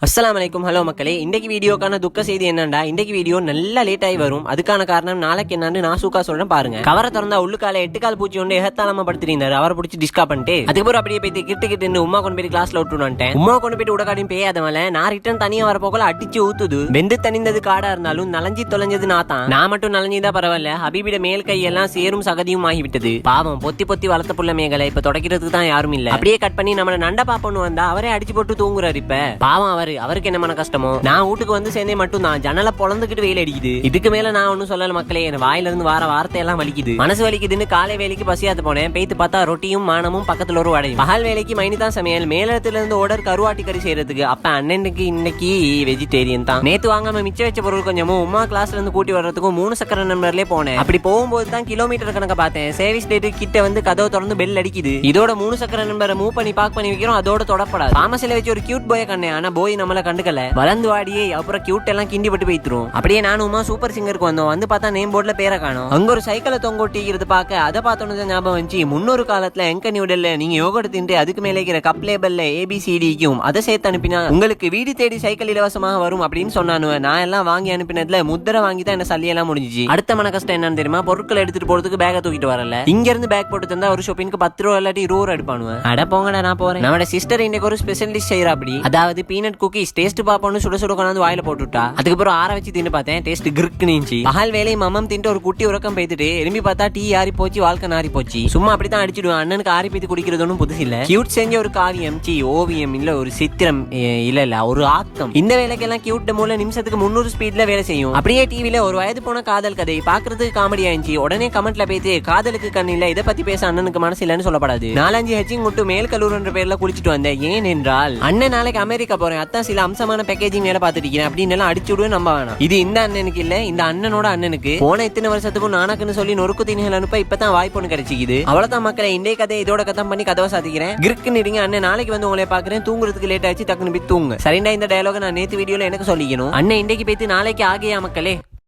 அஸ்ஸலாமு அலைக்கும். ஹலோ மக்களே, இன்றைக்கு வீடியோக்கான துக்க செய்தி என்னண்டா, இன்றைக்கு வீடியோ நல்லா லேட் ஆகி வரும். அதுக்கான காரணம் நாளைக்கு என்னன்னு நான் சூக்கா சொல்றேன் பாருங்க. கவரை திறந்தா உள்ளுக்கால 8 கால் பூச்சி ஒன்று எகத்தாலமா படுத்திருந்தாரு. அவரை பிடிச்சி டிஸ்கா பண்ணிட்டு அதுக்கப்புறம் அப்படியே போய் கிட்டு உமா கொண்டு போய் கிளாஸ்ல விட்டுட்டேன். உமா கொண்டு போயிட்டு உடக்காடியும் பேயாதவல நான் ரிட்டர்ன் தனியா வர போகல அடிச்சு ஊத்துது. வெந்து தனிந்தது காடா இருந்தாலும் நலஞ்சி தொலைஞ்சது நான் மட்டும் நலஞ்சிதா பரவாயில்ல. ஹபீபிட மேல் கையெல்லாம் சேரும் சகதியும் ஆகிவிட்டது. பாவம் பொத்தி பொத்தி வளர்த்த புள்ள மேகலை இப்ப தொடக்கிறதுக்கு தான் யாரும் இல்ல. அப்படியே கட் பண்ணி நம்ம நண்ட பாப்பன்னு வந்தா அவரே அடிச்சு போட்டு தூங்குறாரு. இப்ப பாவம் அவருக்கு என்ன மன கஷ்டமோ. நான் வீட்டுக்கு வந்து சேர்ந்தே மட்டும் தான் ஜன்னல பொழந்துக்கிட்டு வெயில் அடிக்குது. இதுக்கு மேல நான் ஒன்னும் சொல்லல மக்களே. என் வாயில இருந்து வார வார்த்தை எல்லாம் வலிக்குது, மனசு வலிக்குதுன்னு காலை வேலைக்கு பசியாத்து போனேன். பேத்து பார்த்தா ரொட்டியும் மானமும் பக்கத்துல ஒரு வடையும். பகல் வேலைக்கு மைனி தான் சமையல். மேலத்துல இருந்து ஓடர் கருவாட்டி கறி செய்யறதுக்கு. அப்ப அண்ணனுக்கு இன்னைக்கு வெஜிடேரியன் தான். நேத்து வாங்காம மிச்ச வச்ச பொருள் கொஞ்சமும் உமா கிளாஸ்ல இருந்து கூட்டி வர்றதுக்கும் 3 சக்கர நம்பர்லயே போனேன். அப்படி போகும்போது தான் கிலோமீட்டர் கணக்க பார்த்தேன். சர்வீஸ் டேட் கிட்ட வந்து கதவை திறந்து பெல் அடிக்குது. இதோட 3 சக்கர நம்பரை மூவ் பண்ணி பாக் பண்ணி வைக்கிறோம். அதோட தொடப்படாது. பாமசில வச்சு ஒரு கியூட் பாய கண்ணே. ஆனா போய் நம்மள கண்டுக்கல. வளர்ந்து வாடியே அப்புறம் கியூட் எல்லாம் கிண்டி பட்டு போயிட்டுரும். அப்படியே நானுமா சூப்பர் சிங்கருக்கு வந்தோம். வந்து பார்த்தா நேம் போர்ட்ல பேரை காணோம். அங்க ஒரு சைக்கிளை தொங்கொட்டிக்கிறது பார்க்க அதை பார்த்தோன்னு ஞாபகம் வந்துச்சு. முன்னொரு காலத்துல எங்க நியூடல்ல நீங்க யோகட் தின்று அதுக்கு மேலே இருக்கிற கப் லேபல்ல ABCDக்கும் அதை சேர்த்து அனுப்பினா உங்களுக்கு வீடு தேடி சைக்கிள் இலவசமாக வரும் அப்படின்னு சொன்னானு. நான் எல்லாம் வாங்கி அனுப்பினதுல முத்திரை வாங்கி தான் என்ன சல்லியெல்லாம் முடிஞ்சிச்சு. அடுத்த மன கஷ்டம் என்னன்னு தெரியுமா? பொருட்களை எடுத்துட்டு போறதுக்கு பேக தூக்கிட்டு வரல. இங்க இருந்து பேக் போட்டு தந்தா ஒரு ஷாப்பிங்க்கு 10 ரூபா இல்லாட்டி 20 ரூபா எடுப்பானுவேன். அட போங்கடா நான் போறேன். நம்ம சிஸ்டர் இன்னைக்கு ஒரு ஸ்பெஷலிஸ்ட் செய்யறா. அப்படி அதாவது பீனட் குக்கீஸ் டேஸ்ட் பாப்போன்னு சுட சுட கொண்டாந்து வாயில போட்டுட்டா. அதுக்கப்புறம் ஆற வச்சு தின்னு பார்த்தேன். டேஸ்ட் கிறுக்கு நீஞ்சி. பகல் வேலையை மம்மம் தின்ட்டு ஒரு குட்டி உறக்கம் பேத்துட்டு எலும்பி பார்த்தா டீ ஆறி போச்சு, வாழ்க்கை நாரி போச்சு. சும்மா அப்படித்தான் அடிச்சிடுவேன். அண்ணனுக்கு ஆறி பேத்து குடிக்கிறது ஒன்றும் புதுசு இல்ல. கியூட் செஞ்ச ஒரு காவியம் ஓவியம் இல்ல ஒரு சித்திரம் இல்ல ஒரு ஆக்கம். இந்த வேலைக்கெல்லாம் கியூட் மூல நிமிஷத்துக்கு 300 ஸ்பீட்ல வேலை செய்யும். அப்படியே டிவில ஒரு வயது போன காதல் கதை பாக்குறதுக்கு காமெடி ஆயிடுச்சு. உடனே கமெண்ட்ல பேத்து காதலுக்கு கண் இல்ல, இதை பத்தி பேச அண்ணனுக்கு மனசு இல்லன்னு சொல்லப்படாது. 4-5 ஹெச்சிங் முட்டு மேல் கல்லூரின்ற பேர்ல குளிச்சுட்டு வந்தேன். ஏன் என்றால் அண்ணன் நாளைக்கு அமெரிக்கா போறேன், அத்தான் சில அம்சமான பேக்கேஜிங் வேலை பார்த்துட்டு இருக்கேன் அப்படின்னு எல்லாம் அடிச்சு விடுவேன். நம்ப வேணாம். இது இந்த அண்ணனுக்கு இல்ல, இந்த அண்ணனோட அண்ணனுக்கு. போன இத்தனை வருஷத்துக்கும் நானக்குன்னு சொல்லி நொறுக்கு திணிகள் அனுப்ப இப்பதான் வாய்ப்பு ஒன்று கிடைச்சிக்குது. அவ்வளவுதான் மக்களை, இன்றைய கதை இதோட கதம் பண்ணி கதவை சாதிக்கிறேன். கிறுக்குன்னு இருங்க. அண்ணன் நாளைக்கு வந்து உங்களை பாக்குறேன். தூங்குறதுக்கு லேட் ஆச்சு, டக்குன்னு போய் தூங்க. சரிண்டா, இந்த டயலாக நான் நேத்து வீடியோல எனக்கு சொல்லிக்கணும். அண்ணன் இன்றைக்கு பேத்து நாளைக்கு ஆகியா மக்களே.